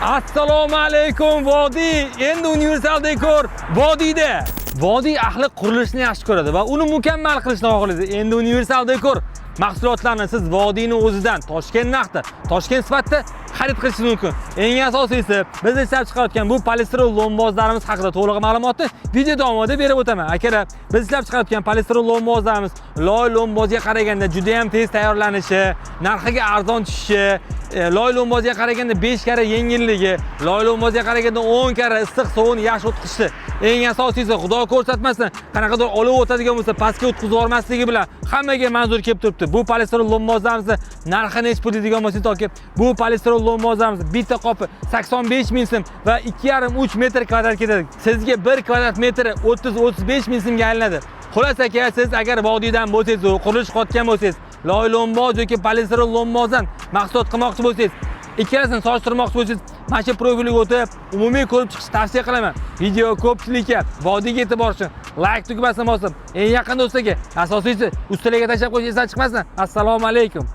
Assalomu alaykum Vodiy. Endi universal dekor Vodiyda. Vodiy ahli qurilishni yaxshi ko'radi va uni mukammal qilishni xohlaydi. Endi universal dekor mahsulotlarni siz Vodiyning o'zidan Toshkent narxda, Toshkent sifatida xarid qilishingiz mumkin. Eng asosiysi, biz ishlab chiqarayotgan bu polistirol lombozlarimiz haqida to'liq ma'lumotni video davomida berib o'taman. Akalar, biz ishlab chiqarayotgan polistirol lombozlarimiz loy lombozga qaraganda juda ham tez tayyorlanishi, narxiga arzon tushishi, loy lombozga qaraganda 5 karra yengilligi, loy lombozga qaraganda 10 karra issiq suvni yaxshi o'tqizishi. Eng asosiysi, Xudo ko'rsatmasin, qanaqadir olov o'tadigan bo'lsa, pastga o'tkazib yubormasligi bilan hammaga manzur kelib turibdi. Bu polistirol lombozlarimizni narxi nech pul deydigan bo'lsa, toki bu polistirol lombozlarimiz bitta qopi 85 ming so'm va 2,5-3 metr kvadrat ketadi. Sizga 1 kvadrat metri 30-35 ming so'mga aylanadi. Xolos aka, siz agar Vodiydan bo'lsangiz, qurilish qilayotgan bo'lsangiz, loy lomboz yoki polistirol lombozdan mahsulot qilmoqchi bo'lsangiz, ikkalasini solishtirmoqchi bo'lsangiz, mana shu profilga o'tib, umumiy ko'rib chiqishni tavsiya qilaman. Video ko'pchilikka Vodiyga yetib borsin. Like tugmasini bosib, eng yaqin do'stlarga, asosiysi ustalarga tashlab qo'yish esdan chiqmasin. Assalomu alaykum.